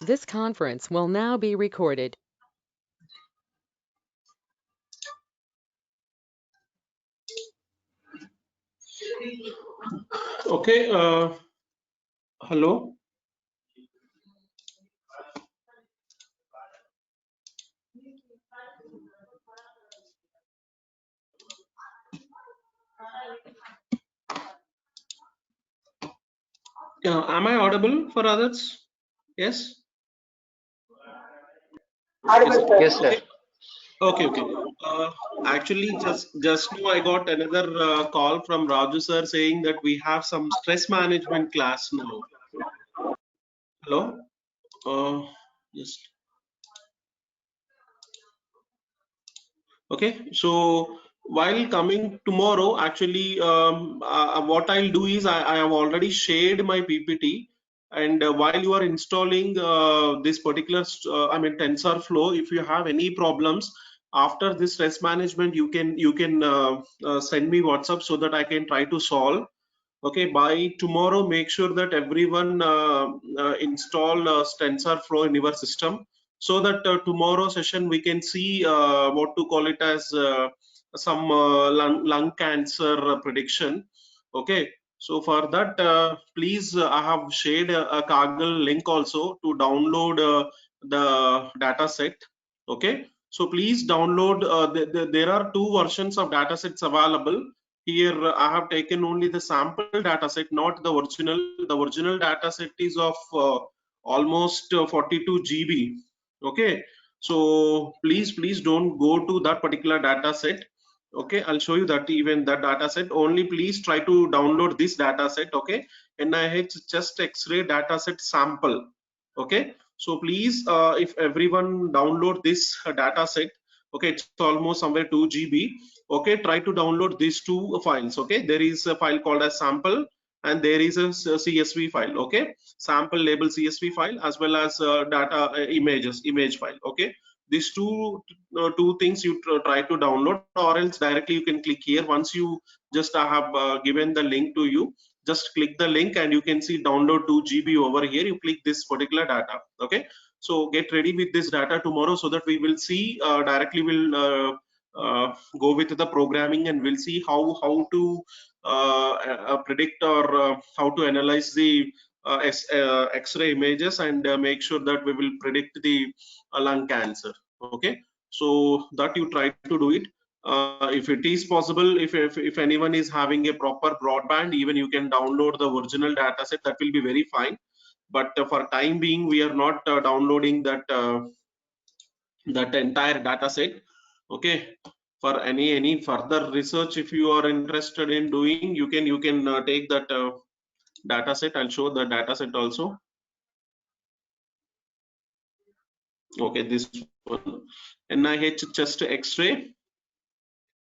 This conference will now be recorded. Okay, hello. Am I audible for others? Yes. Is it? Yes, sir. Okay. Okay. Actually, just now I got another call from Raju sir saying that we have some stress management class now. Hello. Just okay. So while coming tomorrow, actually, what I'll do is I have already shared my PPT, and while you are installing this particular, I mean TensorFlow, if you have any problems after this stress management, you can send me WhatsApp so that I can try to solve. Okay, by tomorrow, make sure that everyone install TensorFlow in your system so that tomorrow session we can see what to call it as some lung cancer prediction. Okay, so for that, please, I have shared a Kaggle link also to download the data set. Okay, so please download. There are two versions of data sets available. Here I have taken only the sample data set, not the original. The original data set is of almost 42 GB. Okay, so please don't go to that particular data set. Okay, I'll show you that even that data set. Only please try to download this data set. Okay, NIH chest X-ray data set sample. Okay, so please, if everyone download this data set, okay, it's almost somewhere 2 GB. Okay, try to download these two files. Okay, there is a file called as sample and there is a CSV file. Okay, sample label CSV file as well as data image file. Okay, these two things you try to download, or else directly you can click here. Once you just have given the link to you, just click the link and you can see download 2 GB over here. You click this particular data. Okay, so get ready with this data tomorrow so that we will see directly will go with the programming and we'll see how to predict or how to analyze the X-ray images and make sure that we will predict the lung cancer. Okay, so that you try to do it. If it is possible, if anyone is having a proper broadband, even you can download the original data set. That will be very fine. But for time being, we are not downloading that entire data set. Okay, for any further research, if you are interested in doing, you can take that data set. I'll show the data set also. Okay, this one, NIH chest X-ray.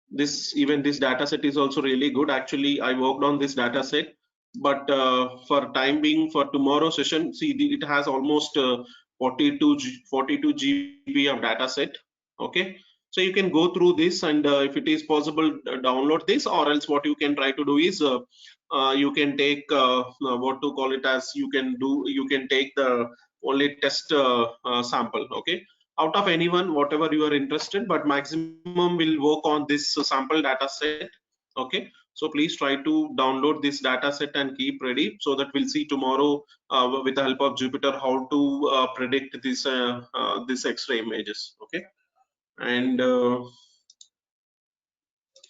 This data set is also really good. Actually, I worked on this data set, but for time being, for tomorrow session, see it has almost 42 GB of data set. Okay, so you can go through this, and if it is possible, download this, or else what you can try to do is you can take what to call it as you can take the only test sample. Okay, out of anyone, whatever you are interested, but maximum will work on this sample data set. Okay, so please try to download this data set and keep ready so that we'll see tomorrow with the help of Jupyter how to predict this X-ray images. Okay, and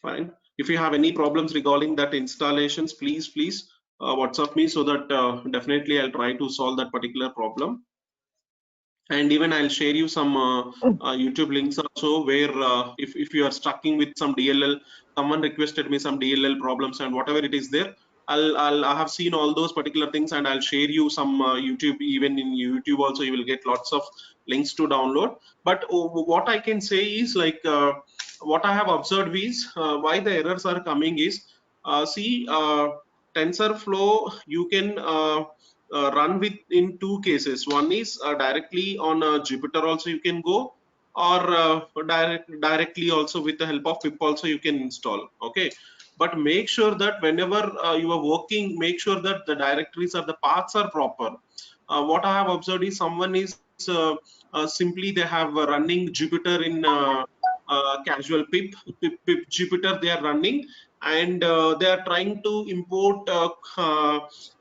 fine. If you have any problems regarding that installations, please WhatsApp me so that definitely I'll try to solve that particular problem. And even I'll share you some YouTube links also where if you are stucking with some DLL, someone requested me some DLL problems and whatever it is there, I have seen all those particular things and I'll share you some YouTube. Even in YouTube also you will get lots of links to download. But what I can say is like what I have observed is why the errors are coming is see TensorFlow you can run with in two cases. One is directly on Jupyter also you can go, or directly also with the help of pip also you can install. Okay, but make sure that whenever you are working, make sure that the directories or the paths are proper. what I have observed is someone is simply they have running Jupyter in casual pip Jupyter they are running, and they are trying to import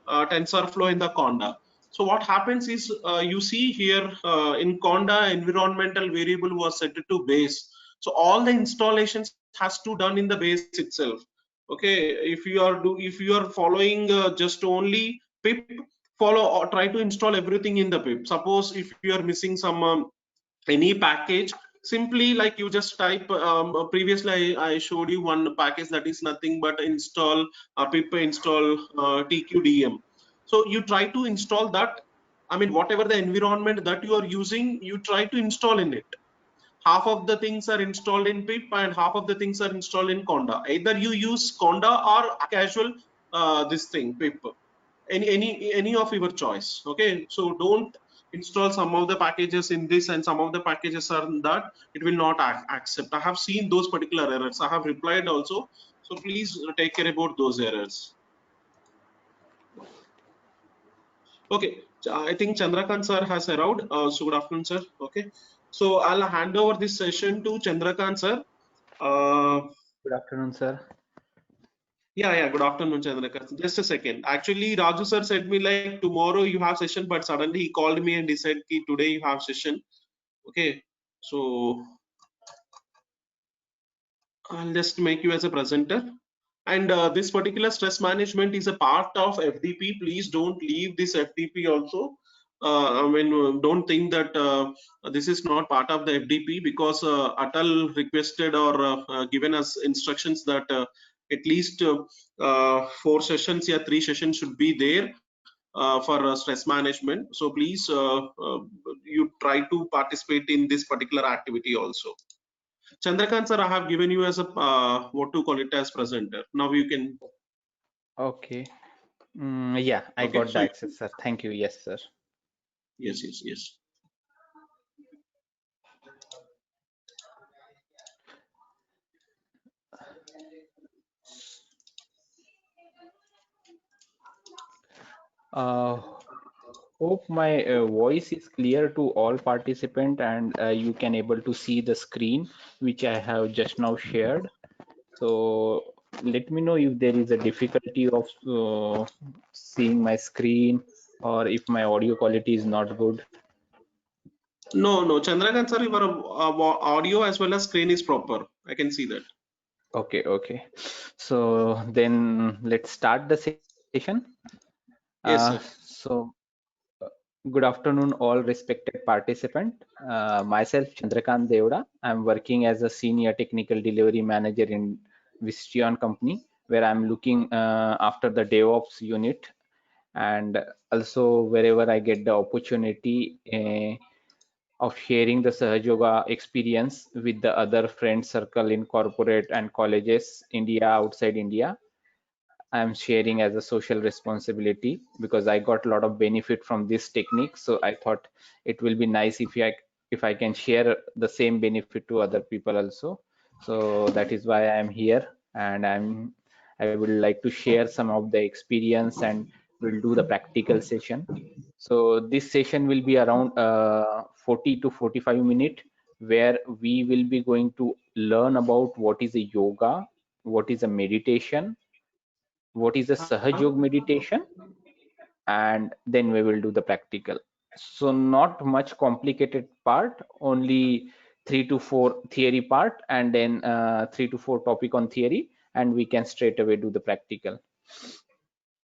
TensorFlow in the Conda. So what happens is you see here in Conda environmental variable was set to base. So all the installations has to done in the base itself. Okay, if you are following just only pip, follow or try to install everything in the pip. Suppose if you are missing some any package, simply like you just type previously I showed you one package that is nothing but install pip install tqdm. So you try to install that. I mean, whatever the environment that you are using, you try to install in it. Half of the things are installed in pip and half of the things are installed in conda. Either you use conda or casual this thing pip, any of your choice. Okay, so don't install some of the packages in this and some of the packages are in that. It will not accept. I have seen those particular errors. I have replied also, so please take care about those errors. Okay, I think Chandrakant sir has arrived. So good afternoon, sir. Okay, so I'll hand over this session to Chandrakant sir. Good afternoon, sir. Yeah, good afternoon, Chandrakant. Just a second. Actually, Raju sir said me like tomorrow you have session, but suddenly he called me and he said ki today you have session. Okay, so I'll just make you as a presenter. And this particular stress management is a part of FDP. Please don't leave this FDP also. I mean, don't think that this is not part of the FDP, because Atal requested or given us instructions that at least 4 sessions, yeah, 3 sessions should be there for stress management. So please, you try to participate in this particular activity also. Chandrakant sir, I have given you as a what to call it as presenter. Now you can. Okay. Yeah, I Okay, got so the access, sir. Thank you. Yes, sir. yes. Uh, Hope my voice is clear to all participant and you can able to see the screen which I have just now shared. So let me know if there is a difficulty of seeing my screen or if my audio quality is not good. No, Chandrakant sir, your audio as well as screen is proper. I can see that. Okay. So then let's start the session. Yes, sir. So good afternoon, all respected participant. Myself, Chandrakant Devda. I'm working as a senior technical delivery manager in Visteon company, where I'm looking after the DevOps unit, and also wherever I get the opportunity of sharing the Sahaj Yoga experience with the other friend circle in corporate and colleges, India, outside India. I'm sharing as a social responsibility because I got a lot of benefit from this technique. So I thought it will be nice if I can share the same benefit to other people also. So that is why I'm here, and I would like to share some of the experience and we'll do the practical session. So this session will be around 40 to 45 minutes, where we will be going to learn about what is a yoga, what is a meditation, what is a Sahaj Yoga meditation, and then we will do the practical. So not much complicated part, only 3 to 4 theory part, and then 3 to 4 topic on theory, and we can straight away do the practical.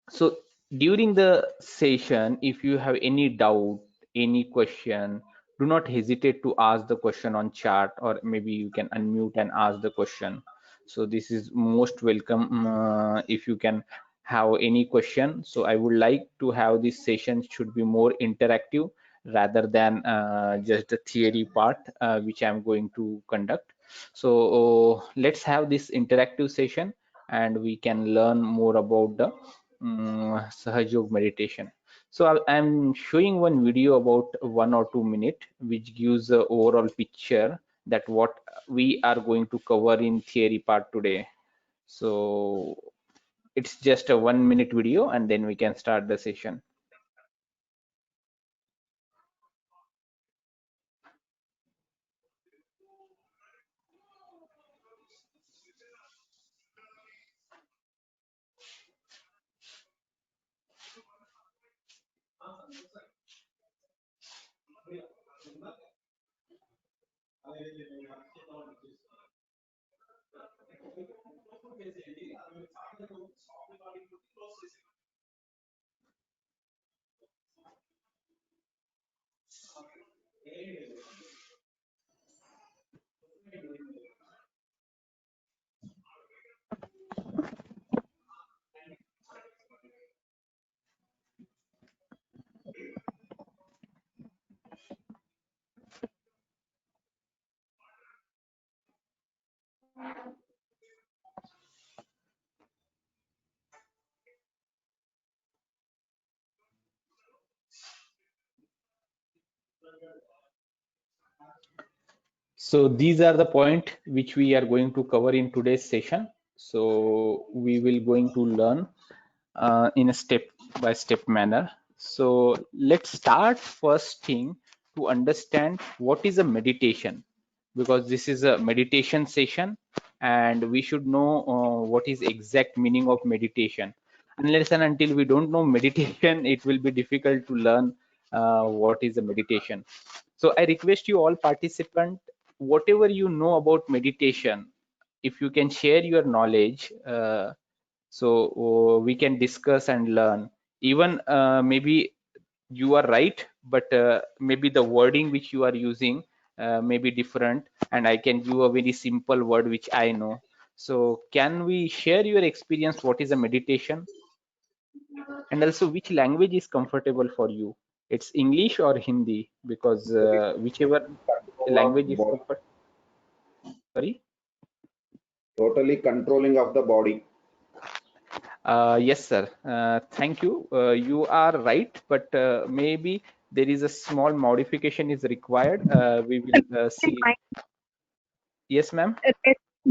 So during the session, if you have any doubt, any question, do not hesitate to ask the question on chat, or maybe you can unmute and ask the question. So this is most welcome if you can have any question. So I would like to have this session should be more interactive rather than just the theory part which I'm going to conduct. So let's have this interactive session and we can learn more about the Sahaj Yoga meditation. So I'm showing one video about 1 or 2 minutes, which gives the overall picture that what we are going to cover in theory part today. So it's just a 1 minute video and then we can start the session. So these are the point which we are going to cover in today's session. So we will going to learn in a step-by-step manner. So let's start first thing to understand what is a meditation, because this is a meditation session and we should know what is exact meaning of meditation. Unless and until we don't know meditation, it will be difficult to learn what is a meditation. So I request you all participant, whatever you know about meditation, if you can share your knowledge, so we can discuss and learn. Even maybe you are right, but maybe the wording which you are using may be different, and I can give a very simple word which I know. So can we share your experience? What is a meditation? And also, which language is comfortable for you? It's English or Hindi, because whichever Control of language is body, comfort. Sorry. totally controlling of the body. Yes, sir. Thank you. You are right, but maybe there is a small modification is required. We will see. Mind, Yes, ma'am.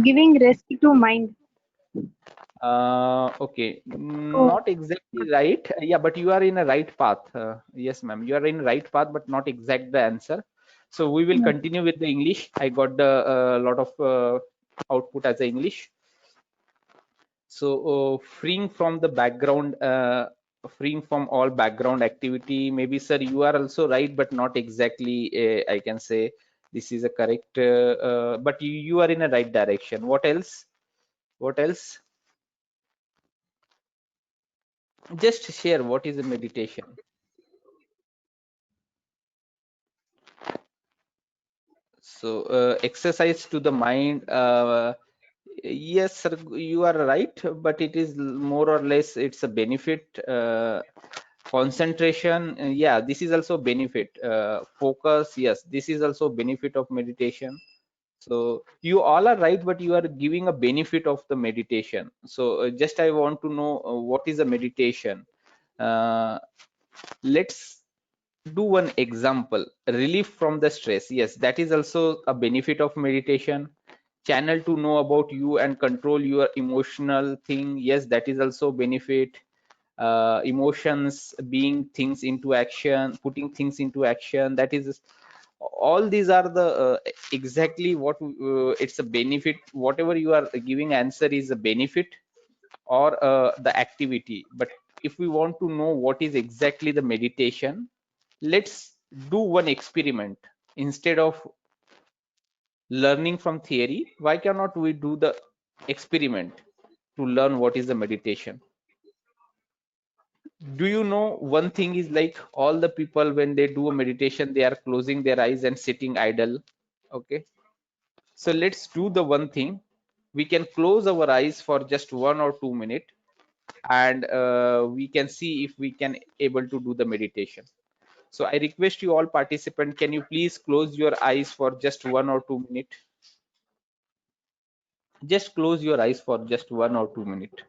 giving rest to mind. Okay, Oh, not exactly right. Yeah, but you are in a right path. Yes, ma'am. You are in right path, but not exact the answer. So we will no. continue with the English. I got the lot of output as a English. So freeing from the background, freeing from all background activity. Maybe, sir, you are also right, but not exactly. I can say this is a correct, but you are in a right direction. What else? What else? Just share what is a meditation. So exercise to the mind. Yes, sir, you are right, but it is more or less it's a benefit. Concentration, yeah, this is also benefit. Focus, yes, this is also benefit of meditation. So you all are right, but you are giving a benefit of the meditation. So just I want to know what is a meditation. Let's do one example. Relief from the stress, yes, that is also a benefit of meditation. Channel to know about you and control your emotional thing, yes, that is also benefit. Emotions, being things into action, putting things into action, that is all these are the exactly what it's a benefit. Whatever you are giving answer is a benefit or the activity. But if we want to know what is exactly the meditation, let's do one experiment. Instead of learning from theory, why cannot we do the experiment to learn what is the meditation? Do you know one thing is like all the people when they do a meditation, they are closing their eyes and sitting idle. Okay, so let's do the one thing. We can close our eyes for just 1 or 2 minutes, and we can see if we can able to do the meditation. So I request you all participant, can you please close your eyes for just 1 or 2 minutes? Just close your eyes for just 1 or 2 minutes.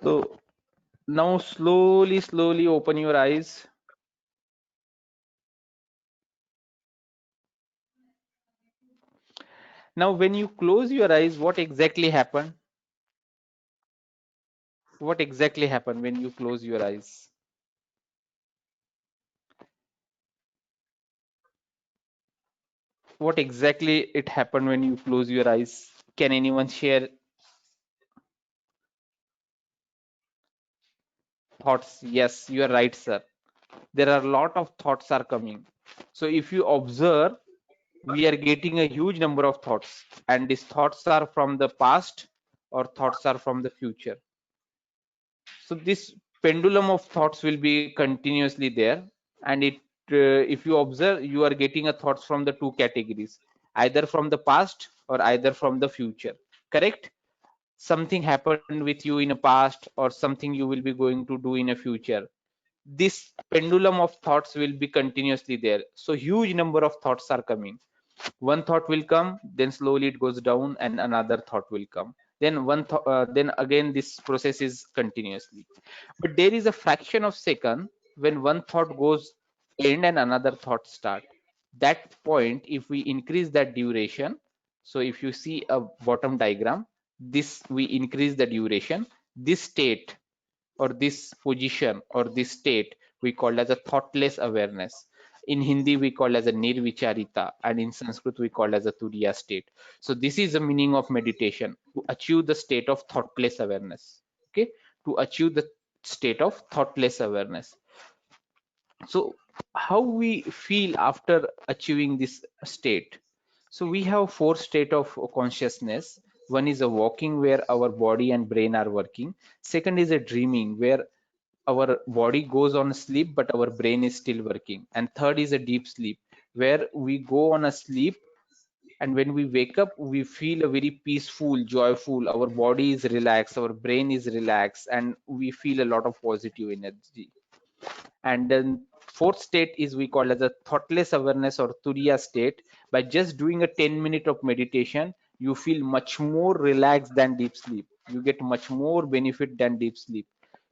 So now slowly open your eyes. Now, when you close your eyes, what exactly happened? What exactly happened when you close your eyes? What exactly it happened when you close your eyes? Can anyone share thoughts? Yes, you are right, sir. There are a lot of thoughts are coming. So if you observe, we are getting a huge number of thoughts, and these thoughts are from the past or thoughts are from the future. So this pendulum of thoughts will be continuously there, and if you observe, you are getting a thoughts from the two categories, either from the past or either from the future. Correct? Something happened with you in a past or something you will be going to do in a future. This pendulum of thoughts will be continuously there. So huge number of thoughts are coming. One thought will come, then slowly it goes down, and another thought will come. Then then again this process is continuously. But there is a fraction of second when one thought goes end and another thought start. That point, if we increase that duration, so if you see a bottom diagram, this we increase the duration. This state or this position or this state we call as a thoughtless awareness. In Hindi we call as a nirvicharita, and in Sanskrit we call as a turiya state. So this is the meaning of meditation, to achieve the state of thoughtless awareness. Okay, to achieve the state of thoughtless awareness. So how we feel after achieving this state? So we have four state of consciousness. One is a walking, where our body and brain are working. Second is a dreaming, where our body goes on sleep but our brain is still working. And third is a deep sleep, where we go on a sleep, and when we wake up we feel a very peaceful, joyful, our body is relaxed, our brain is relaxed, and we feel a lot of positive energy. And then fourth state is we call as a thoughtless awareness or turiya state. By just doing a 10 minute of meditation, you feel much more relaxed than deep sleep. You get much more benefit than deep sleep.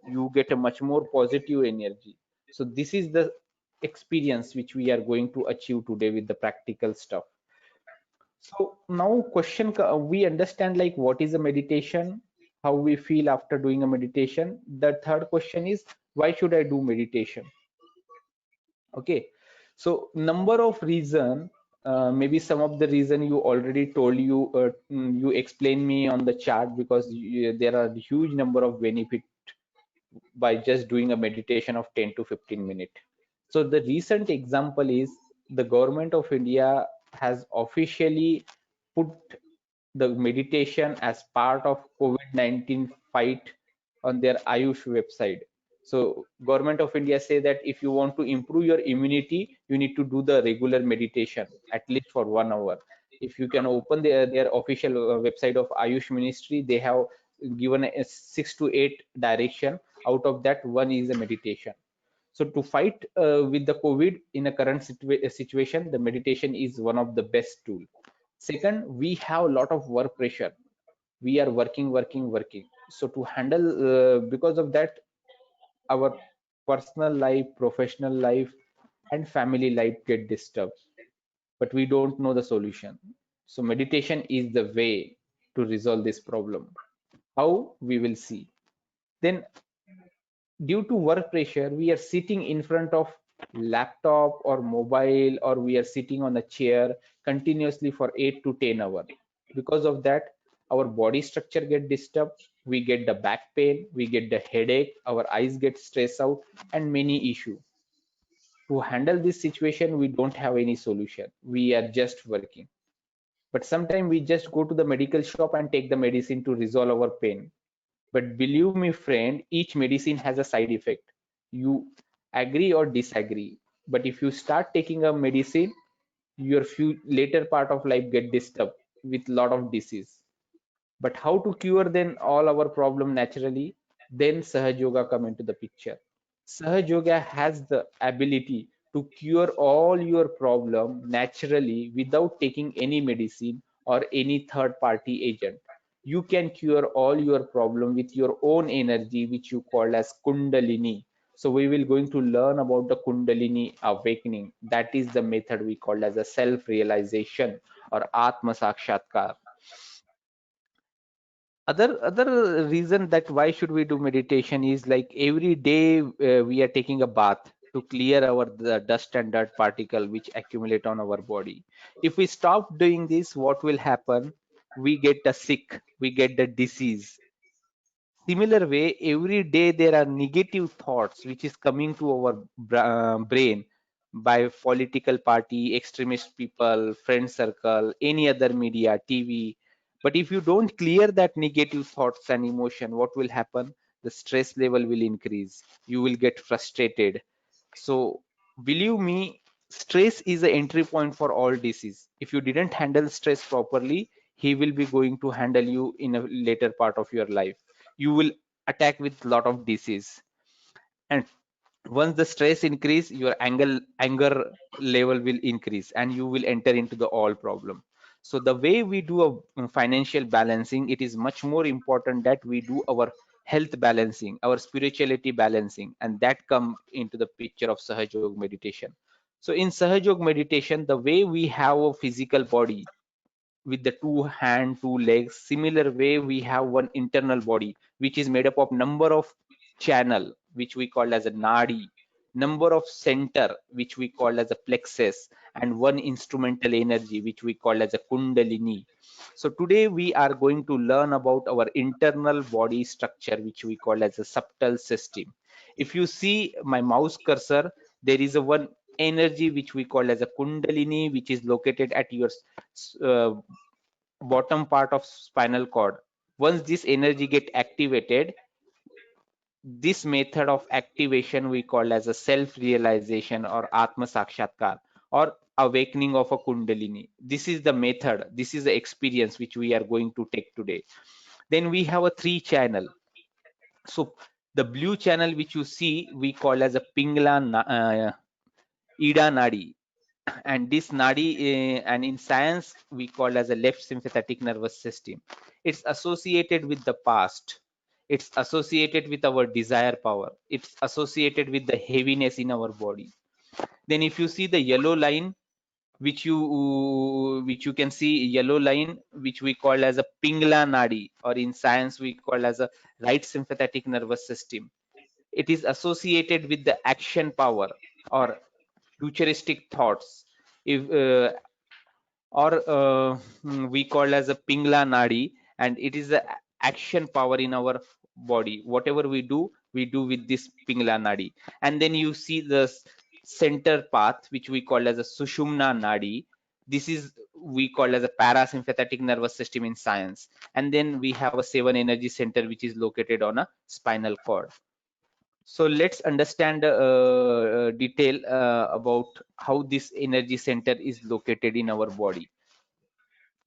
You get a much more positive energy. So this is the experience which we are going to achieve today with the practical stuff. So now we understand like what is a meditation, how we feel after doing a meditation. The third question is, why should I do meditation? Okay, so number of reason, maybe some of the reason you already told, you explain me on the chart, because there are huge number of benefit by just doing a meditation of 10 to 15 minutes. So the recent example is the government of India has officially put the meditation as part of COVID-19 fight on their Ayush website. So government of India say that if you want to improve your immunity, you need to do the regular meditation at least for 1 hour. If you can open their official website of Ayush Ministry, they have given a 6 to 8 direction. Out of that, one is a meditation. So to fight with the COVID in a current situation, the meditation is one of the best tool. Second, we have a lot of work pressure. We are working. So to handle, because of that, our personal life, professional life, and family life get disturbed. But we don't know the solution. So meditation is the way to resolve this problem. How, we will see. Then due to work pressure, we are sitting in front of laptop or mobile, or we are sitting on a chair continuously for 8 to 10 hours. Because of that, our body structure get disturbed, we get the back pain, we get the headache, our eyes get stressed out, and many issues. To handle this situation, we don't have any solution, we are just working. But sometimes we just go to the medical shop and take the medicine to resolve our pain. But believe me, friend, each medicine has a side effect. You agree or disagree. But if you start taking a medicine, your few later part of life get disturbed with lot of disease. But how to cure then all our problem naturally? Then Sahaj Yoga come into the picture. Sahaj Yoga has the ability to cure all your problem naturally without taking any medicine or any third party agent. You can cure all your problem with your own energy, which you call as Kundalini. So we will going to learn about the Kundalini awakening. That is the method we call as a self realization or Atma Sakshatkar. Other reason that why should we do meditation is like every day we are taking a bath to clear our the dust and dirt particle which accumulate on our body. If we stop doing this, what will happen? We get the sick, we get the disease. Similar way, every day there are negative thoughts which is coming to our brain by political party, extremist people, friend circle, any other media, TV. But if you don't clear that negative thoughts and emotion, what will happen? The stress level will increase. You will get frustrated. So believe me, stress is the entry point for all disease. If you didn't handle stress properly, he will be going to handle you in a later part of your life. You will attack with lot of disease. And once the stress increase, your anger level will increase and you will enter into the all problem. So the way we do a financial balancing, it is much more important that we do our health balancing, our spirituality balancing, and that come into the picture of Sahaj Yoga meditation. So in Sahaj Yoga meditation, the way we have a physical body with the two hand, two legs, similar way we have one internal body which is made up of number of channel which we call as a nadi, number of center which we call as a plexus, and one instrumental energy which we call as a kundalini. So today we are going to learn about our internal body structure which we call as a subtle system. If you see my mouse cursor, there is a one energy which we call as a kundalini which is located at your uh, bottom part of spinal cord. Once this energy get activated, this method of activation we call as a self realization or atma sakshatkar or awakening of a kundalini. This is the method, this is the experience which we are going to take today. Then we have a 3 channel. So the blue channel which you see we call as a pingla ida nadi, and this nadi and in science we call as a left sympathetic nervous system. It's associated with the past, it's associated with our desire power, it's associated with the heaviness in our body. Then if you see the yellow line which you can see yellow line which we call as a pingla nadi, or in science we call as a right sympathetic nervous system, it is associated with the action power or futuristic thoughts. If we call as a pingla nadi, and it is the action power in our body. Whatever we do with this pingla nadi. And then you see the center path which we call as a sushumna nadi. This is we call as a parasympathetic nervous system in science. And then we have a 7 energy center which is located on a spinal cord. So let's understand detail about how this energy center is located in our body.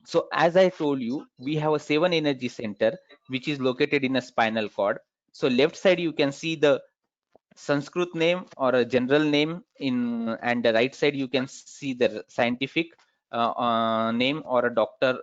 So as I told you, we have a 7 energy center which is located in a spinal cord. So left side you can see the Sanskrit name or a general name in, and the right side you can see the scientific name or a doctor,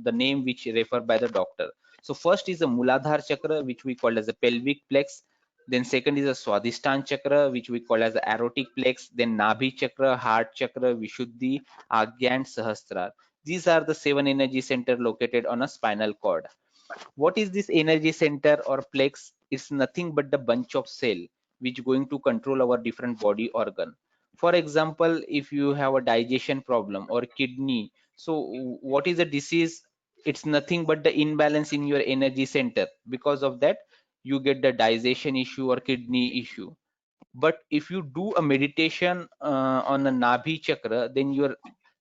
the name which referred by the doctor. So first is a Muladhara chakra which we call as a pelvic plex. Then second is a Swadhisthana chakra which we call as the aortic plex. Then Nabhi chakra, heart chakra, Vishuddhi, Agya and Sahasrara. These are the 7 energy center located on a spinal cord. What is this energy center or plex? It's nothing but the bunch of cell which going to control our different body organ. For example, if you have a digestion problem or kidney, so what is the disease? It's nothing but the imbalance in your energy center. Because of that you get the digestion issue or kidney issue. But if you do a meditation on the Nabhi chakra, then your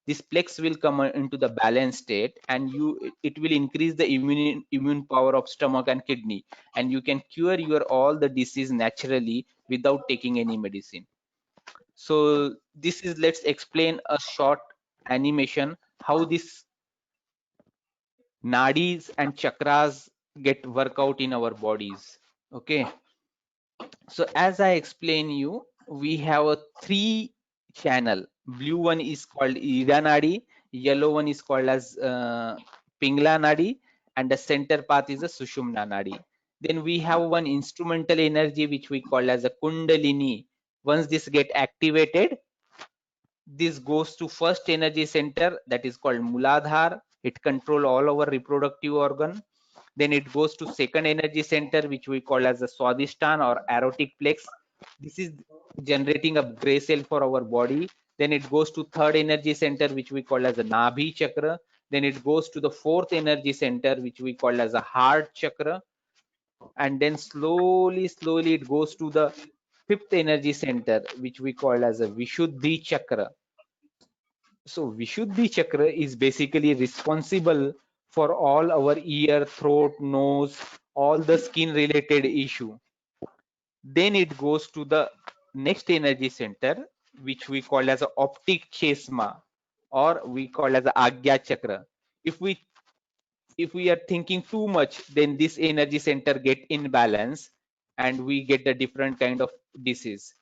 this plex will come into the balanced state, and it will increase the immune power of stomach and kidney, and you can cure your all the disease naturally without taking any medicine. So this is, let's explain a short animation how this nadis and chakras get work out in our bodies. Okay, so as I explain you, we have a 3 channel. Blue one is called ida nadi, yellow one is called as pingla nadi, and the center path is a sushumna nadi. Then we have one instrumental energy which we call as a kundalini. Once this get activated, This goes to first energy center, that is called Muladhar. It control all our reproductive organ. Then it goes to second energy center, which we call as the Swadhisthana or aortic plex. This is generating a gray cell for our body. Then it goes to third energy center, which we call as the Nabhi chakra. Then it goes to the fourth energy center, which we call as a heart chakra. And then slowly it goes to the fifth energy center, which we call as a Vishuddhi chakra. So Vishuddhi chakra is basically responsible for all our ear, throat, nose, all the skin related issue. Then it goes to the next energy center, which we call as a optic chesma, or we call as a Agya chakra. If we are thinking too much, then this energy center get imbalance and we get a different kind of disease.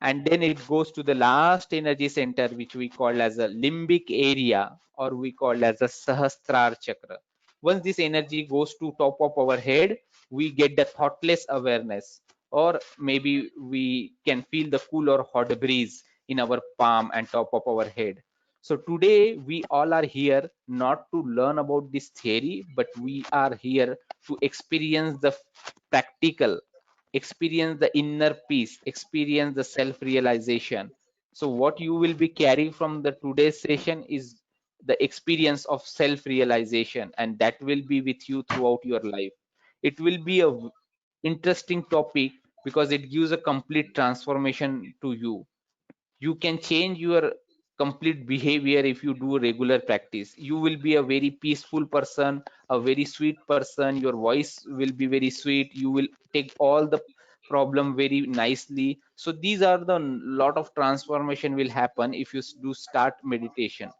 And then it goes to the last energy center, which we call as a limbic area, or we call as a Sahasrara chakra. Once this energy goes to top of our head, we get the thoughtless awareness, or maybe we can feel the cool or hot breeze in our palm and top of our head. So today we all are here not to learn about this theory, but we are here to experience the practical, experience the inner peace, experience the self-realization. So what you will be carrying from the today's session is the experience of self-realization, and that will be with you throughout your life. It will be a interesting topic because it gives a complete transformation to you. You can change your complete behavior if you do regular practice. You will be a very peaceful person, a very sweet person. Your voice will be very sweet. You will take all the problem very nicely. So these are the lot of transformation will happen if you do start meditation.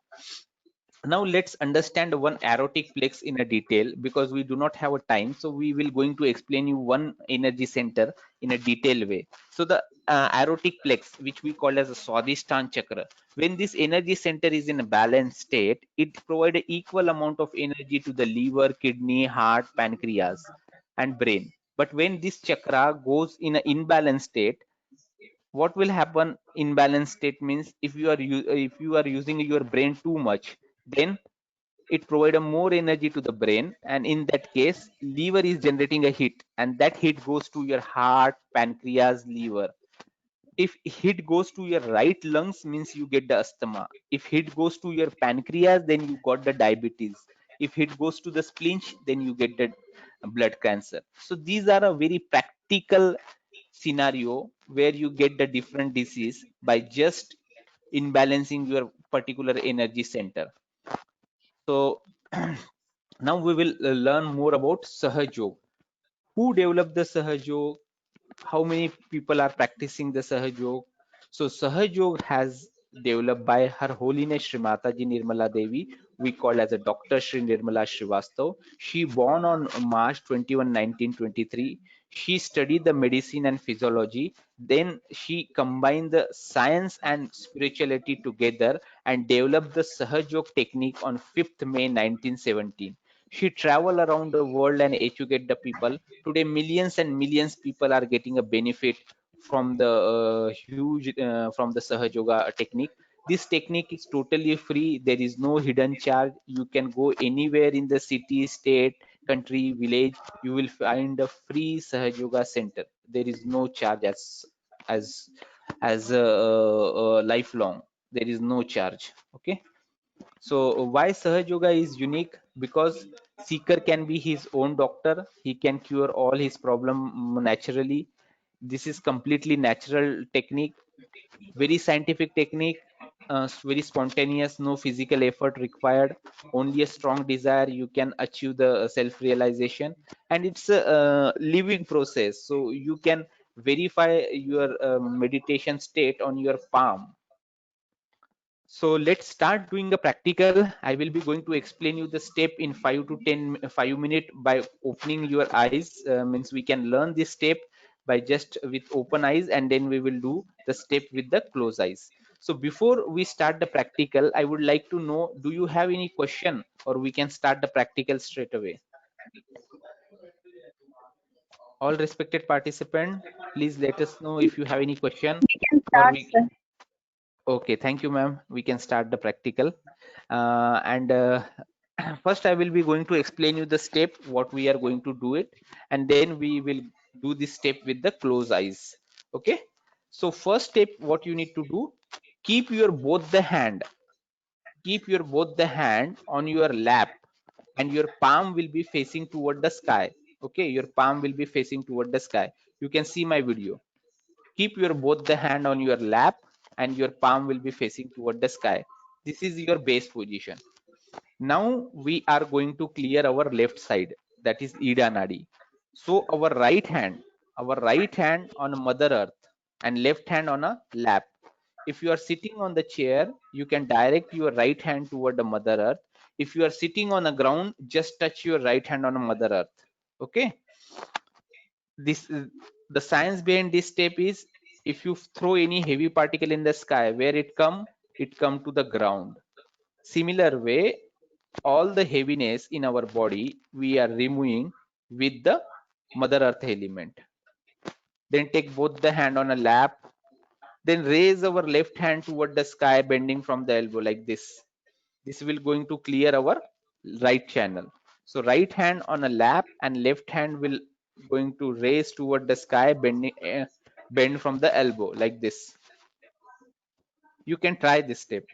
Now let's understand one aortic plex in a detail, because we do not have a time, so we will going to explain you one energy center in a detailed way. So the aortic plex, which we call as a Swadhisthana chakra, when this energy center is in a balanced state, it provides an equal amount of energy to the liver, kidney, heart, pancreas and brain. But when this chakra goes in an imbalanced state, what will happen? Imbalanced state means if you are using your brain too much, then it provides more energy to the brain, and in that case liver is generating a heat, and that heat goes to your heart, pancreas, liver. If heat goes to your right lungs, means you get the asthma. If heat goes to your pancreas, then you got the diabetes. If heat goes to the spleen, then you get the blood cancer. So these are a very practical scenario where you get the different disease by just imbalancing your particular energy center. So now we will learn more about Sahaj Yoga. Who developed the Sahaj Yoga? How many people are practicing the Sahaj Yoga? So Sahaj Yoga has developed by Her Holiness Shri Mataji Nirmala Devi. We call as a Dr. Shri Nirmala Srivastav. She born on March 21, 1923. She studied the medicine and physiology. Then she combined the science and spirituality together and developed the Sahaj Yoga technique on 5th May 1917. She traveled around the world and educated the people. Today millions and millions people are getting a benefit from the huge from the Sahaj Yoga technique. This technique is totally free. There is no hidden charge. You can go anywhere in the city, state, country, village. You will find a free Sahaj Yoga center. There is no charge as as lifelong. There is no charge. Okay. So why Sahaj Yoga is unique? Because seeker can be his own doctor. He can cure all his problem naturally. This is completely natural technique, very scientific technique, very spontaneous, no physical effort required, only a strong desire you can achieve the self-realization, and it's a living process. So you can verify your meditation state on your palm. So let's start doing a practical. I will be going to explain you the step in 5 minutes by opening your eyes. Means we can learn this step by just with open eyes, and then we will do the step with the closed eyes. So before we start the practical, I would like to know, do you have any question, or we can start the practical straight away? All respected participant, please let us know if you have any question, We can or start, we. sir. Okay, thank you, ma'am. We can start the practical. First, I will be going to explain you the step, what we are going to do it, and then we will do this step with the closed eyes. Okay. So first step, what you need to do, keep your both the hand on your lap, and your palm will be facing toward the sky. Okay, your palm will be facing toward the sky. You can see my video. Keep your both the hand on your lap, and your palm will be facing toward the sky. This is your base position. Now we are going to clear our left side, that is Ida Nadi. So our right hand on Mother Earth and left hand on a lap. If you are sitting on the chair, you can direct your right hand toward the Mother Earth. If you are sitting on the ground, just touch your right hand on a Mother Earth. Okay. This is the science behind this step is, if you throw any heavy particle in the sky, where it come to the ground. Similar way, all the heaviness in our body we are removing with the Mother Earth element. Then take both the hand on a lap, then raise our left hand toward the sky, bending from the elbow like this. This will going to clear our right channel. So right hand on a lap and left hand will going to raise toward the sky, bend from the elbow like this. You can try this step.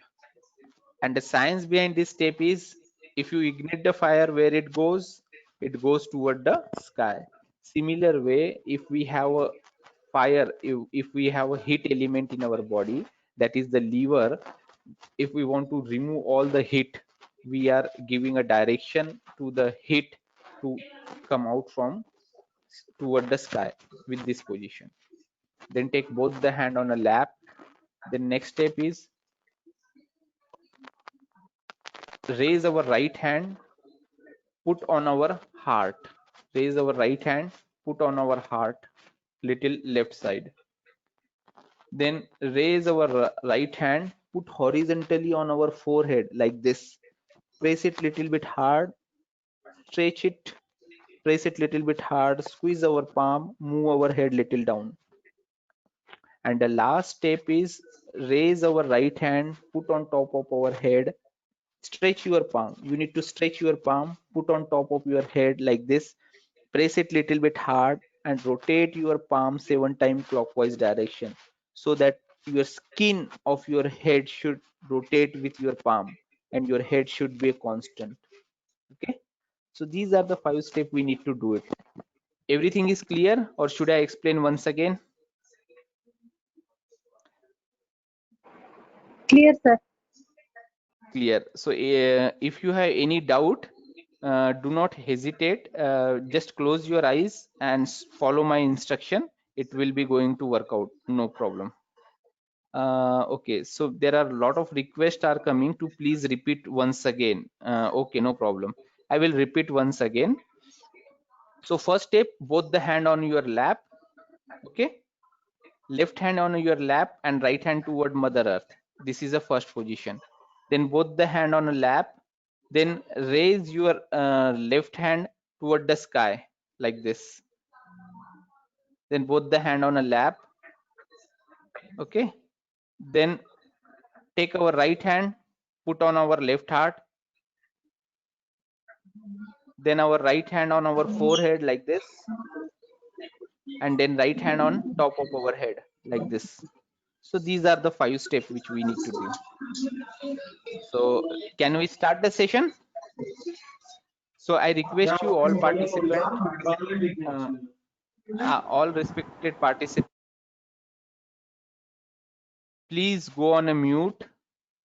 And the science behind this step is, if you ignite the fire, where it goes toward the sky. Similar way, if we have a fire, if we have a heat element in our body, that is the lever, if we want to remove all the heat, we are giving a direction to the heat to come out from toward the sky with this position. Then take both the hand on a lap. The next step is, raise our right hand, put on our heart. Raise our right hand, put on our heart, little left side. Then raise our right hand, put horizontally on our forehead like this. Press it little bit hard, stretch it, press it little bit hard, squeeze our palm, move our head little down. And the last step is, raise our right hand, put on top of our head, stretch your palm. You need to stretch your palm, put on top of your head like this, press it little bit hard, and rotate your palm 7 times clockwise direction, so that your skin of your head should rotate with your palm and your head should be constant. Okay, so these are the 5 steps we need to do it. Everything is clear, or should I explain once again? Clear, sir. Clear. So if you have any doubt, do not hesitate, just close your eyes and follow my instruction. It will be going to work out, no problem. Okay, so there are a lot of requests are coming to please repeat once again. Okay, no problem. I will repeat once again. So first step, both the hand on your lap. Okay, left hand on your lap and right hand toward Mother Earth. This is the first position. Then both the hand on a lap. Then raise your left hand toward the sky like this. Then both the hand on a lap. Okay, then take our right hand, put on our left heart, then our right hand on our forehead like this, and then right hand on top of our head like this. So these are the 5 steps which we need to do. So can we start the session? So I request you all participants, all respected participants, please go on a mute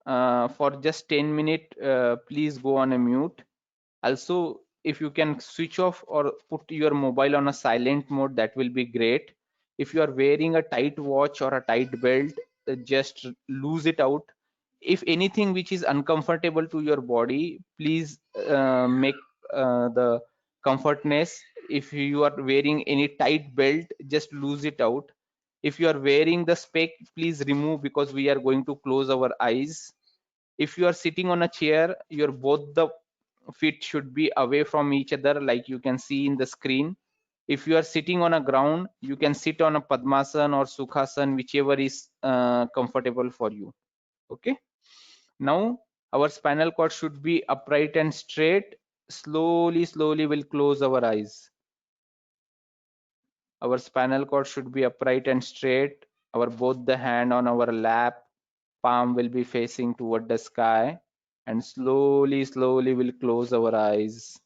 for just 10 minutes. Please go on a mute. Also, if you can switch off or put your mobile on a silent mode, that will be great. If you are wearing a tight watch or a tight belt, just lose it out. If anything which is uncomfortable to your body, please make the comfortness. If you are wearing any tight belt, just lose it out. If you are wearing the spec, please remove, because we are going to close our eyes. If you are sitting on a chair, your both the feet should be away from each other, like you can see in the screen. If you are sitting on a ground, you can sit on a Padmasana or Sukhasan, whichever is comfortable for you. Okay. Now our spinal cord should be upright and straight. Slowly, slowly we'll close our eyes. Our spinal cord should be upright and straight. Our both the hand on our lap, palm will be facing toward the sky, and slowly, slowly we'll close our eyes.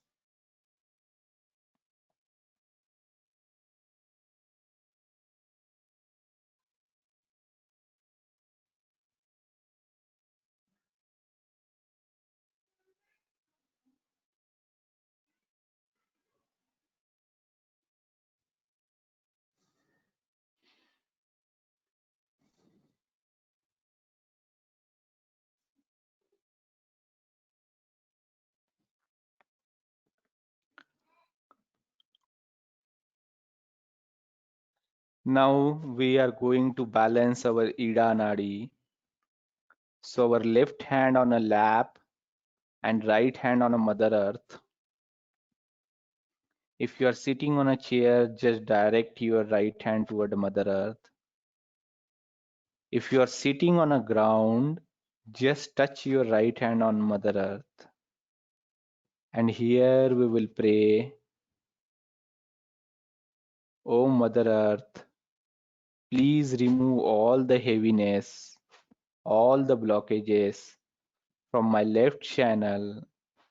Now we are going to balance our Ida Nadi. So our left hand on a lap and right hand on a Mother Earth. If you are sitting on a chair, just direct your right hand toward Mother Earth. If you are sitting on a ground, just touch your right hand on Mother Earth. And here we will pray, O Mother Earth, please remove all the heaviness, all the blockages from my left channel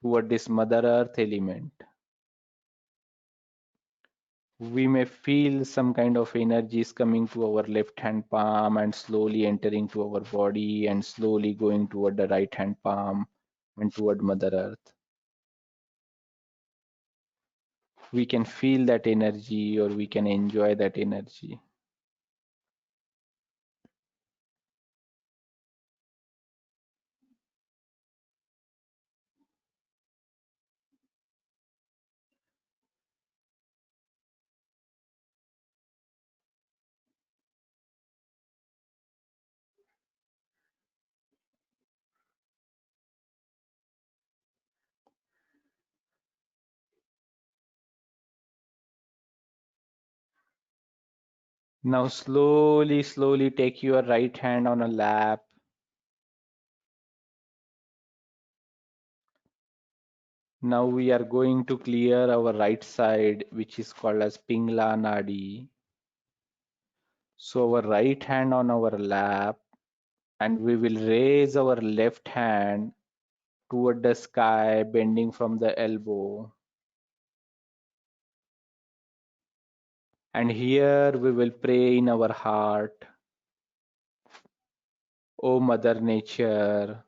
toward this Mother Earth element. We may feel some kind of energies coming to our left hand palm and slowly entering to our body and slowly going toward the right hand palm and toward Mother Earth. We can feel that energy or we can enjoy that energy. Now slowly, slowly take your right hand on a lap. Now we are going to clear our right side, which is called as Pingla Nadi. So our right hand on our lap, and we will raise our left hand toward the sky, bending from the elbow. And here we will pray in our heart, O Mother Nature,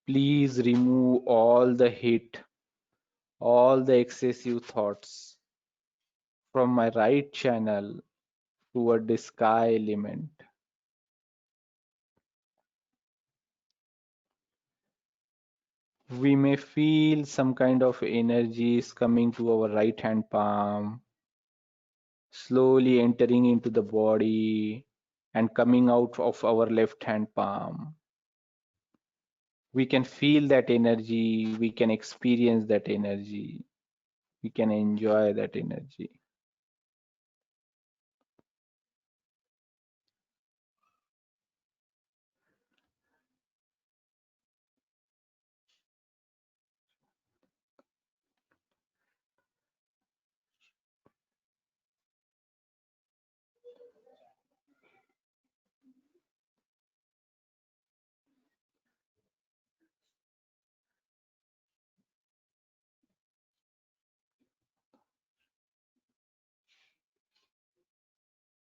please remove all the heat, all the excessive thoughts from my right channel toward the sky element. We may feel some kind of energies coming to our right hand palm, slowly entering into the body and coming out of our left hand palm. We can feel that energy, we can experience that energy, we can enjoy that energy.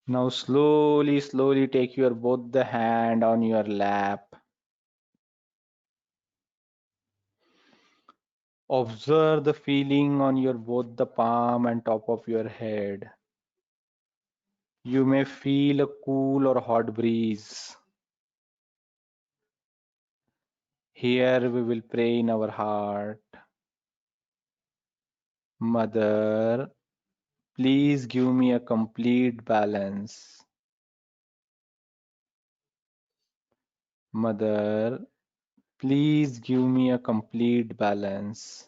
Now slowly, slowly take your both the hand on your lap. Observe the feeling on your both the palm and top of your head. You may feel a cool or hot breeze. Here we will pray in our heart. Mother, please give me a complete balance. Mother, please give me a complete balance.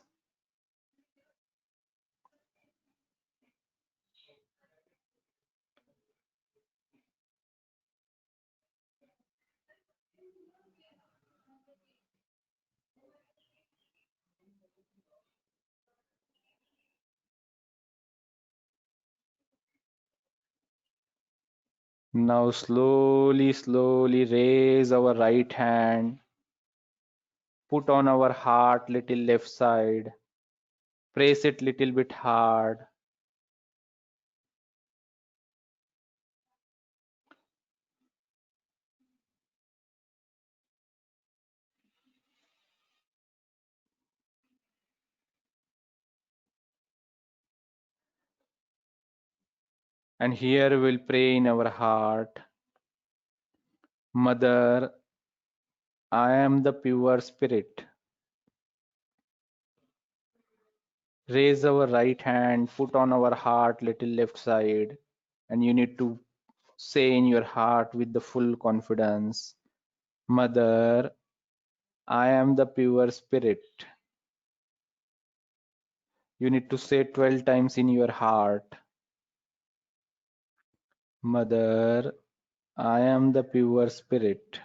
Now slowly raise our right hand. Put on our heart little left side. Press it little bit hard. And here we'll pray in our heart. Mother, I am the pure spirit. Raise our right hand, put on our heart little left side, and you need to say in your heart with the full confidence, Mother, I am the pure spirit. You need to say 12 times in your heart, Mother, I am the pure spirit.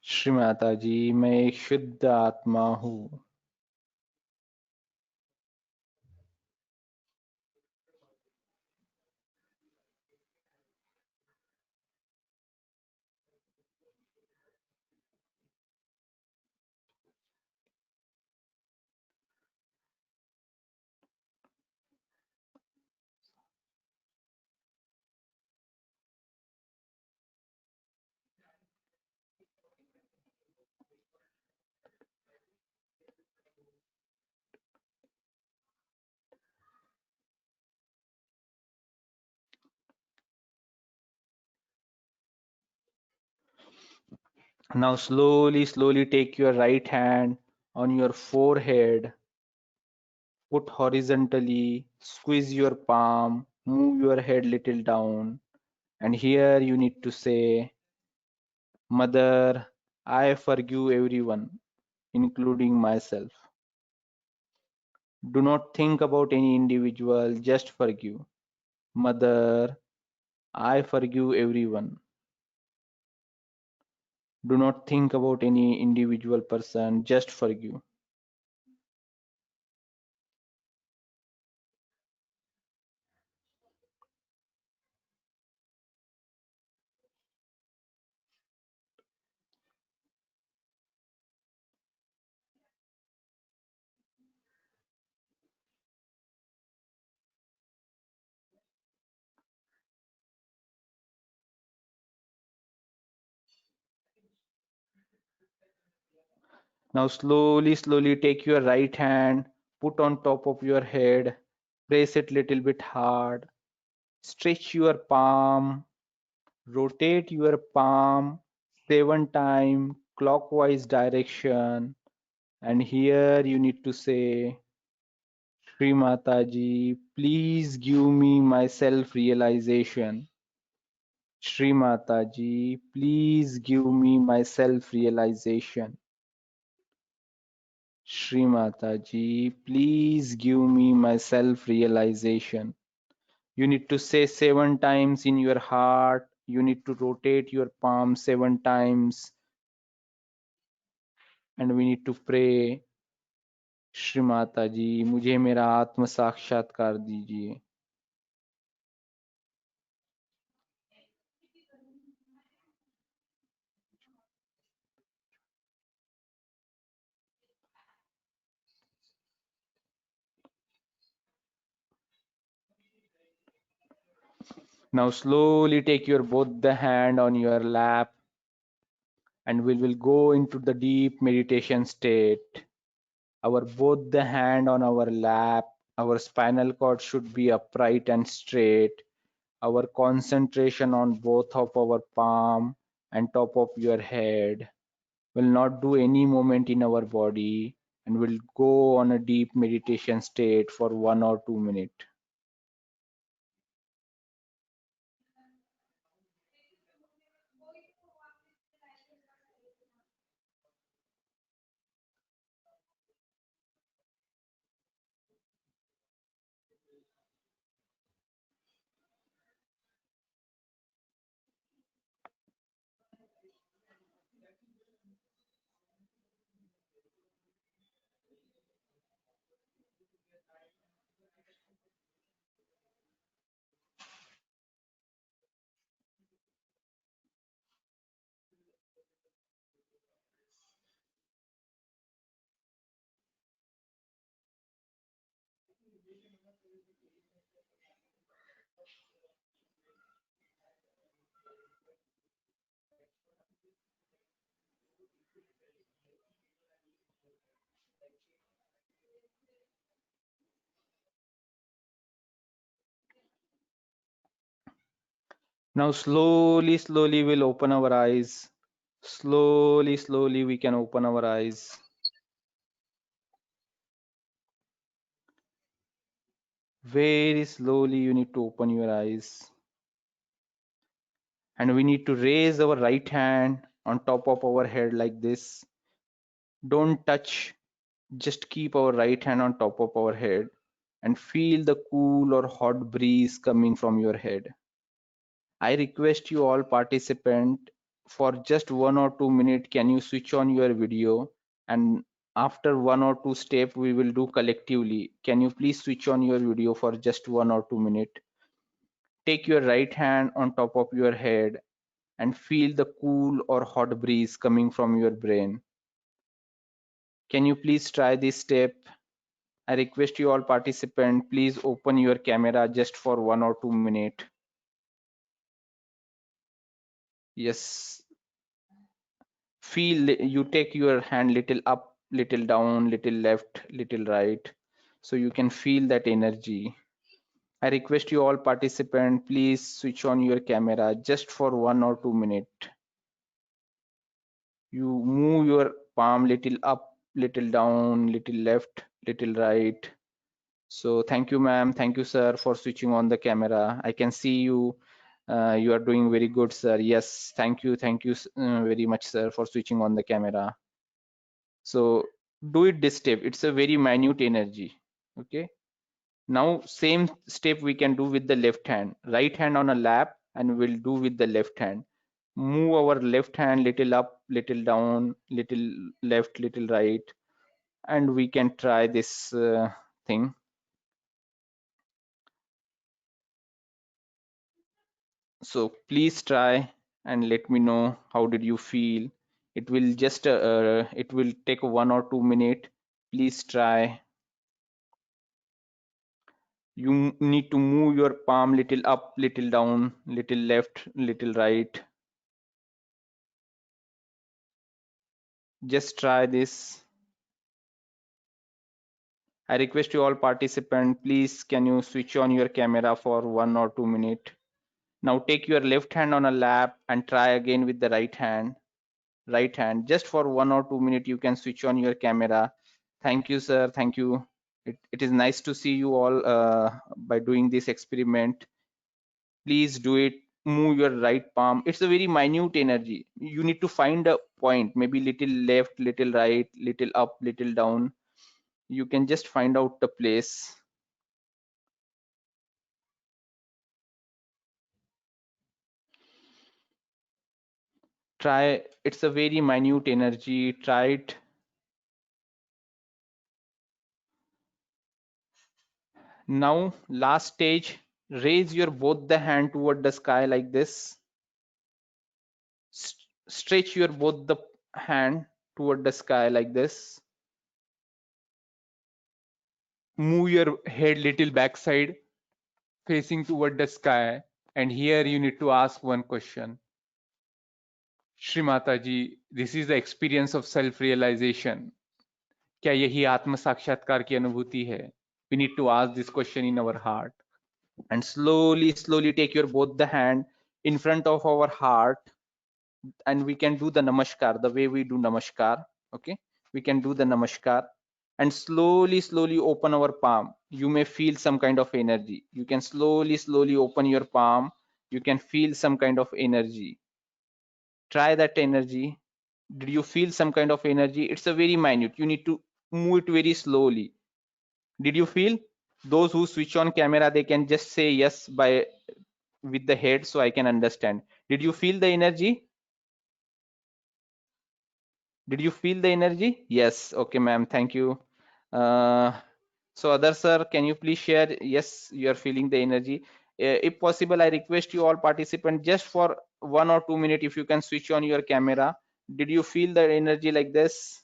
Shri Mata जी मैं एक शुद्ध आत्मा हूँ. Now slowly take your right hand on your forehead, put horizontally, squeeze your palm, move your head little down, and here you need to say, Mother, I forgive everyone, including myself. Do not think about any individual, just forgive. Mother, I forgive everyone. Do not think about any individual person, just forgive. Now slowly take your right hand, put on top of your head, press it little bit hard, stretch your palm, rotate your palm 7 times clockwise direction, and here you need to say, Shri Mataji, please give me my self-realization. Shri Mataji, please give me my self-realization. Shri Mataji, please give me my self-realization. You need to say 7 times in your heart. You need to rotate your palm 7 times. And we need to pray, Shri Mata जी मुझे मेरा आत्म साक्षात्कार दीजिए. Now slowly take your both the hand on your lap and we will go into the deep meditation state. Our both the hand on our lap, our spinal cord should be upright and straight. Our concentration on both of our palm and top of your head. Will not do any movement in our body and will go on a deep meditation state for 1 or 2 minutes. Now slowly, slowly we'll open our eyes. Slowly, slowly we can open our eyes. Very slowly you need to open your eyes. And we need to raise our right hand on top of our head like this. Don't touch, just keep our right hand on top of our head and feel the cool or hot breeze coming from your head. I request you all participant for just 1 or 2 minutes, can you switch on your video, and after 1 or 2 step we will do collectively. Can you please switch on your video for just 1 or 2 minutes? Take your right hand on top of your head and feel the cool or hot breeze coming from your brain. Can you please try this step? I request you all participant, please open your camera just for 1 or 2 minutes. Yes, feel you take your hand little up, little down, little left, little right, so you can feel that energy. I request you all participant, please switch on your camera just for 1 or 2 minutes. You move your palm little up, little down, little left, little right. So thank you, ma'am. Thank you, sir, for switching on the camera. I can see you. You are doing very good, sir. Yes, thank you. Thank you very much, sir, for switching on the camera. So do it this step. It's a very minute energy. Okay. Now same step we can do with the left hand. Right hand on a lap, and we'll do with the left hand. Move our left hand little up, little down, little left, little right, and we can try this thing. So please try and let me know how did you feel. It will just it will take 1 or 2 minutes. Please try. You need to move your palm little up, little down, little left, little right. Just try this. I request you all participants, please can you switch on your camera for 1 or 2 minutes. Now take your left hand on a lap and try again with the right hand. Right hand, just for 1 or 2 minutes you can switch on your camera. Thank you, sir. Thank you. It is nice to see you all by doing this experiment. Please do it. Move your right palm. It's a very minute energy. You need to find a point, maybe little left, little right, little up, little down. You can just find out the place. Try. It's a very minute energy. Try it. Now last stage, raise your both the hand toward the sky like this. Stretch your both the hand toward the sky like this. Move your head little backside facing toward the sky, and here you need to ask one question. Shri Mata ji, this is the experience of self realization. क्या यही आत्म साक्षात्कार की अनुभूति है? We need to ask this question in our heart. And slowly take your both the hand in front of our heart, and we can do the namaskar the way we do namaskar. Okay, we can do the namaskar and slowly open our palm. You may feel some kind of energy. You can slowly open your palm. You can feel some kind of energy. Try that energy. Did you feel some kind of energy? It's a very minute. You need to move it very slowly. Did you feel? Those who switch on camera, they can just say yes by with the head, so I can understand. Did you feel the energy? Did you feel the energy? Yes. Okay, ma'am. Thank you. So other sir, can you please share? Yes, you are feeling the energy. If possible, I request you all participants just for 1 or 2 minutes, if you can switch on your camera. Did you feel the energy like this?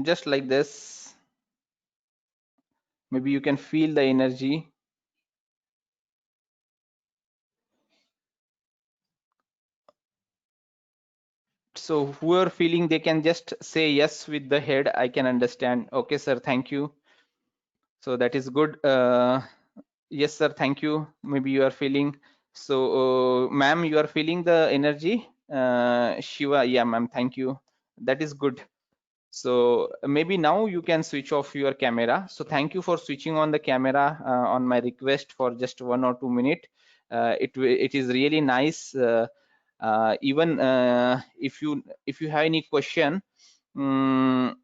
Just like this. Maybe you can feel the energy. So who are feeling, they can just say yes with the head. I can understand. Okay, sir. Thank you. So that is good. Yes, sir. Thank you. Maybe you are feeling. So, ma'am, you are feeling the energy. Shiva, yeah, ma'am. Thank you. That is good. So maybe now you can switch off your camera. So thank you for switching on the camera on my request for just 1 or 2 minutes. It is really nice. Even if you have any question, now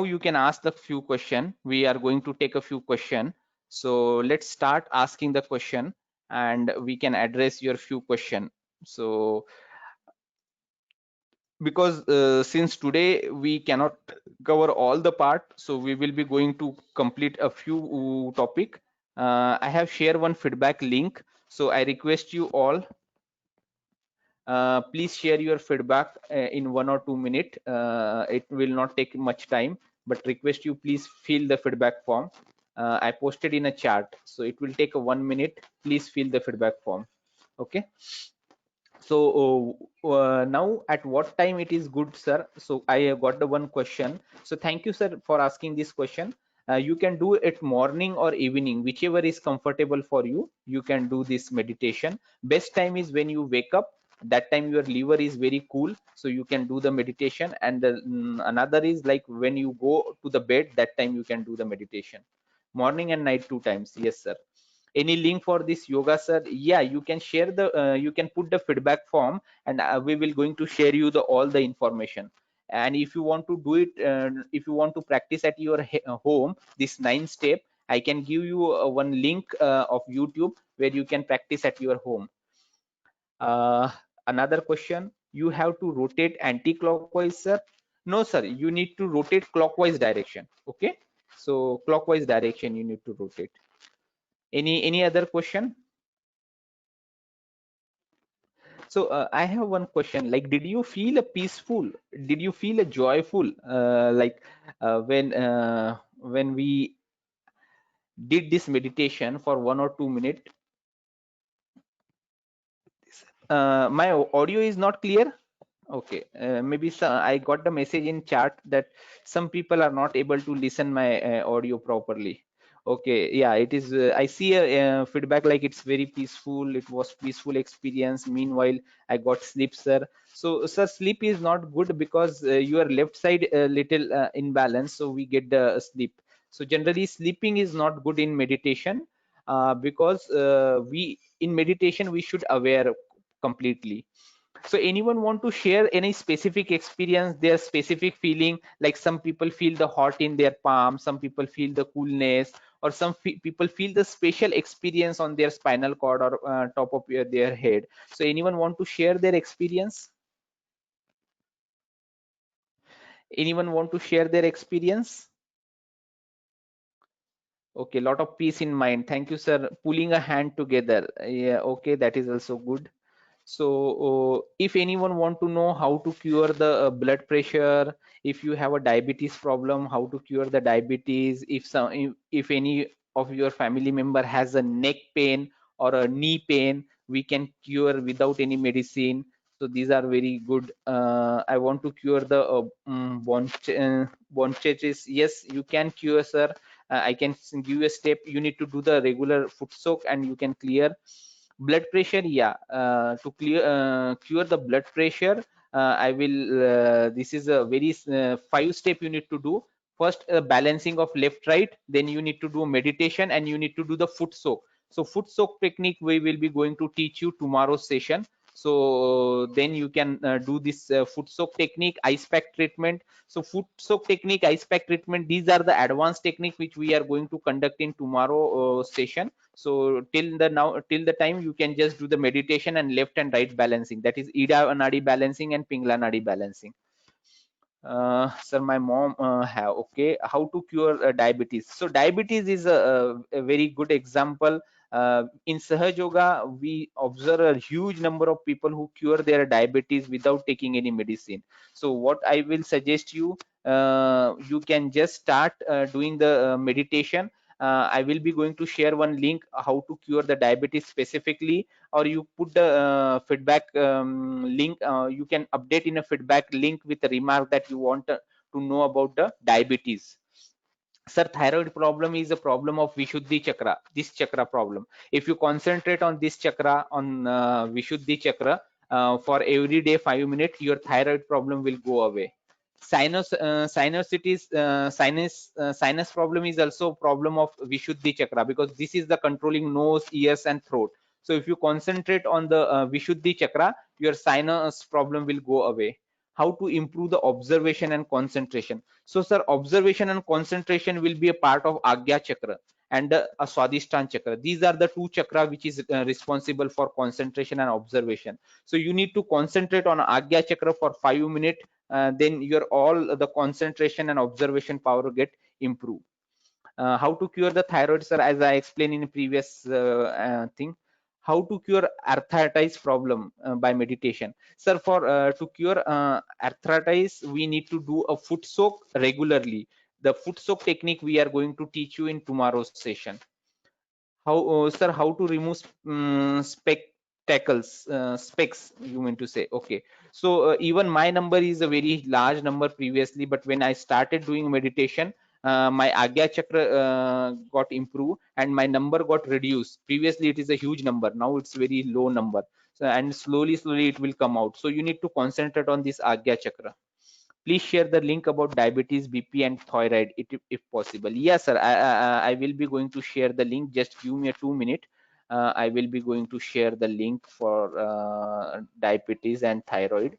you can ask the few question. We are going to take a few question. So let's start asking the question, and we can address your few question. So because since today we cannot cover all the part, so we will be going to complete a few topic. I have shared one feedback link, so I request you all, please share your feedback in 1 or 2 minutes. It will not take much time, but request you please fill the feedback form. I posted in a chat, so it will take a 1 minute. Please fill the feedback form. Okay. So now at what time it is good, sir? So I have got the one question. So thank you, sir, for asking this question. You can do it morning or evening, whichever is comfortable for you. You can do this meditation. Best time is when you wake up. That time your liver is very cool, so you can do the meditation. And another is like when you go to the bed, that time you can do the meditation. Morning and night 2 times. Yes, sir. Any link for this yoga, sir? Yeah, you can share the you can put the feedback form, and we will going to share you the all the information. And if you want to do it, if you want to practice at your home, this 9 step, I can give you one link of YouTube where you can practice at your home. uh, Another question, you have to rotate anti-clockwise, sir? No, sir, you need to rotate clockwise direction. Okay, so clockwise direction you need to rotate. Any other question? So I have one question, like, did you feel a peaceful, did you feel a joyful, like when we did this meditation for 1 or 2 minutes? My audio is not clear. Okay, maybe I got the message in chat that some people are not able to listen my audio properly. Okay, yeah, it is. I see a feedback like it's very peaceful. It was peaceful experience. Meanwhile, I got sleep, sir. So, sir, sleep is not good because your left side little imbalance, so we get the sleep. So generally, sleeping is not good in meditation because we in meditation we should aware completely. So anyone want to share any specific experience, their specific feeling, like some people feel the hot in their palm, some people feel the coolness, or some people feel the special experience on their spinal cord or top of their head. So anyone want to share their experience? Anyone want to share their experience? Okay, lot of peace in mind. Thank you, sir. Pulling a hand together. Yeah, okay, that is also good. So if anyone want to know how to cure the blood pressure, if you have a diabetes problem, how to cure the diabetes, if any of your family member has a neck pain or a knee pain, we can cure without any medicine. So these are very good. I want to cure the bronchitis. Yes, you can cure, sir. I can give you a step. You need to do the regular foot soak and you can clear. Blood pressure, yeah, to cure the blood pressure, I will this is a very 5 step you need to do. First, balancing of left right, then you need to do meditation, and you need to do the foot soak. So foot soak technique we will be going to teach you tomorrow's session. So then you can do this foot soak technique, ice pack treatment. So foot soak technique, ice pack treatment, these are the advanced technique which we are going to conduct in tomorrow session. So till the time you can just do the meditation and left and right balancing, that is ida nadi balancing and pingla nadi balancing. Sir, my mom have, okay, how to cure diabetes? So diabetes is a very good example. In Sahaj Yoga we observe a huge number of people who cure their diabetes without taking any medicine. So what I will suggest you, you can just start doing the meditation. I will be going to share one link how to cure the diabetes specifically, or you put the feedback link. You can update in a feedback link with a remark that you want to know about the diabetes. Sir, thyroid problem is a problem of Vishuddhi chakra, this chakra problem. If you concentrate on this chakra, on Vishuddhi chakra, for every day 5 minutes, your thyroid problem will go away. Sinus problem is also problem of Vishuddhi chakra, because this is the controlling nose, ears and throat. So if you concentrate on the Vishuddhi chakra, your sinus problem will go away. How to improve the observation and concentration? So sir, observation and concentration will be a part of Agya chakra and Swadhisthana chakra. These are the two chakra which is responsible for concentration and observation. So you need to concentrate on Agya chakra for 5 minutes, then your all the concentration and observation power get improved. How to cure the thyroid, sir? As I explained in the previous thing. How to cure arthritis problem by meditation? Sir, for to cure arthritis, we need to do a foot soak regularly. The foot soak technique we are going to teach you in tomorrow's session. How, sir, how to remove spectacles, specs, you mean to say? Okay. So even my number is a very large number previously, but when I started doing meditation, my Agya chakra got improved and my number got reduced. Previously it is a huge number, now it's very low number. So, and slowly it will come out. So you need to concentrate on this Agya chakra. Please share the link about diabetes, BP and thyroid if possible. Yes sir, I will be going to share the link. Just give me a 2 minute. I will be going to share the link for diabetes and thyroid.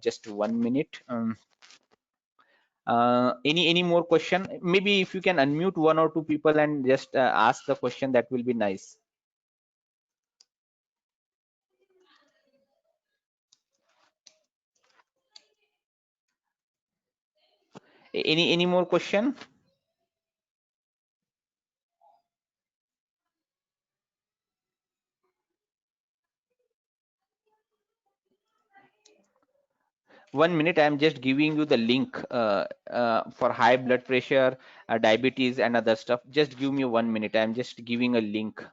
Just 1 minute. Any more question? Maybe if you can unmute one or two people and just ask the question, that will be nice. Any more question? One minute, I'm just giving you the link for high blood pressure, diabetes and other stuff. Just give me 1 minute, I'm just giving a link.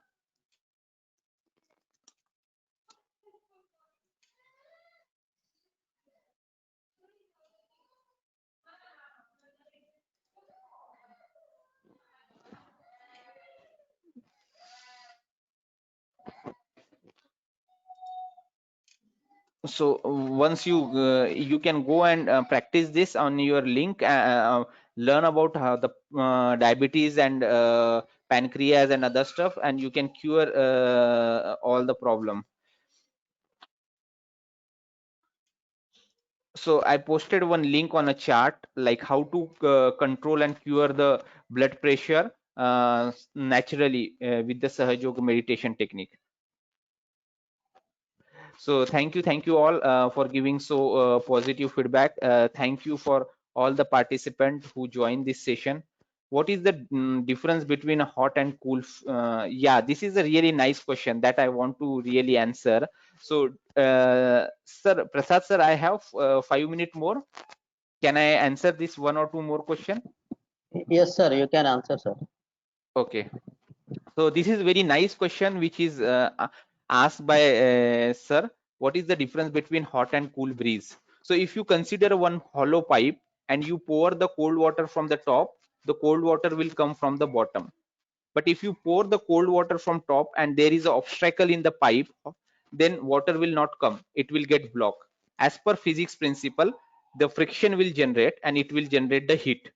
So once you can go and practice this on your link, learn about how the diabetes and pancreas and other stuff, and you can cure all the problem. So I posted one link on a chart, like how to control and cure the blood pressure naturally with the Sahaja Yoga meditation technique. So thank you all for giving so positive feedback. Thank you for all the participants who joined this session. What is the difference between a hot and cool? Yeah, this is a really nice question that I want to really answer. So sir Prasad sir, I have 5 minutes more. Can I answer this one or two more question? Yes sir, you can answer sir. Okay, so this is very nice question which is asked by sir. What is the difference between hot and cool breeze? So if you consider one hollow pipe and you pour the cold water from the top, the cold water will come from the bottom. But if you pour the cold water from top and there is an obstacle in the pipe, then water will not come, it will get blocked. As per physics principle, the friction will generate and it will generate the heat.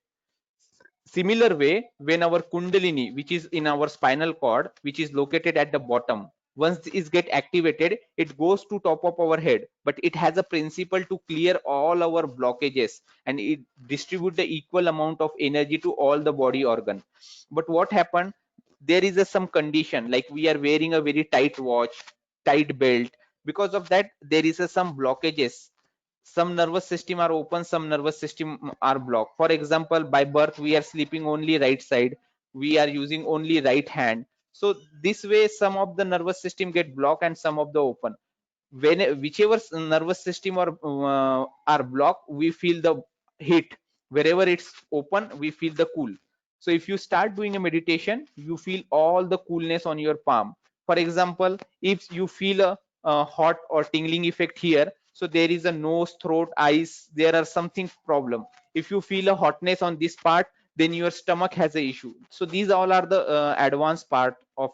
Similar way, when our kundalini, which is in our spinal cord, which is located at the bottom, once it get activated, it goes to top of our head, but it has a principle to clear all our blockages and it distribute the equal amount of energy to all the body organ. But what happened, there is some condition, like we are wearing a very tight watch, tight belt. Because of that, there is some blockages. Some nervous system are open, some nervous system are blocked. For example, by birth we are sleeping only right side, we are using only right hand. So this way some of the nervous system get blocked and some of the open. When whichever nervous system are blocked, we feel the heat. Wherever it's open, we feel the cool. So if you start doing a meditation, you feel all the coolness on your palm. For example, if you feel a hot or tingling effect here, so there is a nose, throat, eyes, there are something problem. If you feel a hotness on this part, then your stomach has a issue. So these all are the advanced part of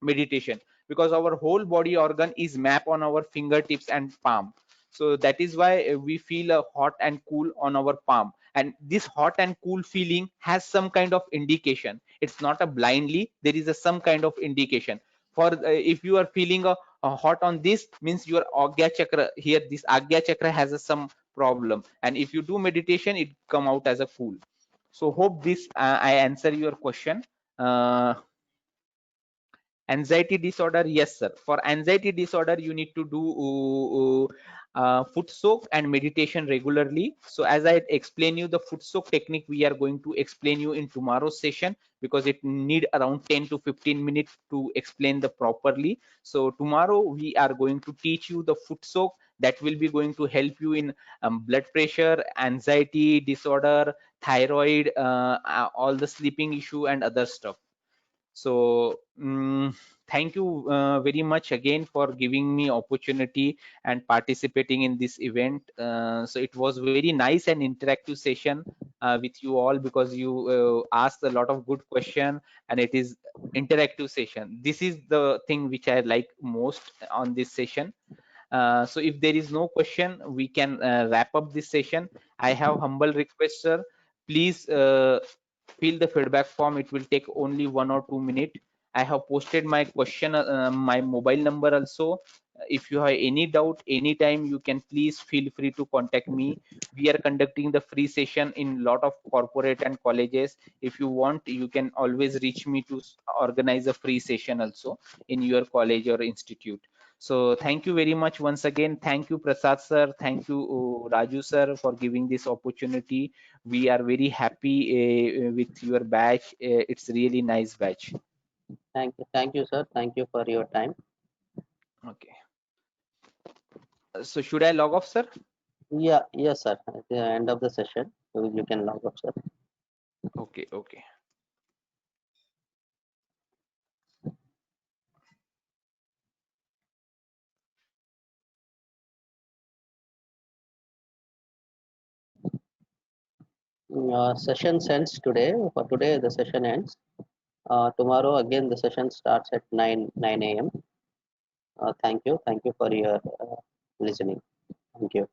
meditation, because our whole body organ is map on our fingertips and palm. So that is why we feel a hot and cool on our palm, and this hot and cool feeling has some kind of indication. It's not a blindly, there is a some kind of indication. For if you are feeling a hot on this, means your agya chakra here, this agya chakra has some problem, and if you do meditation, it come out as a cool. So hope this I answer your question. Anxiety disorder, yes sir, for anxiety disorder you need to do foot soak and meditation regularly. So as I explain you the foot soak technique, we are going to explain you in tomorrow's session, because it need around 10 to 15 minutes to explain the properly. So tomorrow we are going to teach you the foot soak that will be going to help you in blood pressure, anxiety disorder, thyroid, all the sleeping issue and other stuff. So thank you very much again for giving me opportunity and participating in this event. So it was very nice and interactive session with you all, because you asked a lot of good question, and it is interactive session. This is the thing which I like most on this session. So if there is no question, we can wrap up this session. I have humble request, sir, please fill the feedback form. It will take only 1 or 2 minutes. I have posted my question, my mobile number also. If you have any doubt anytime, you can please feel free to contact me. We are conducting the free session in lot of corporate and colleges. If you want, you can always reach me to organize a free session also in your college or institute. So thank you very much once again. Thank you, Prasad sir. Thank you, Raju sir, for giving this opportunity. We are very happy with your batch. It's really nice batch. Thank you, sir. Thank you for your time. Okay. So should I log off, sir? Yeah, yes, sir. At the end of the session, you can log off, sir. Okay, okay. Session ends today. For today, the session ends. Tomorrow again, the session starts at 9 a.m. Thank you for your listening. Thank you.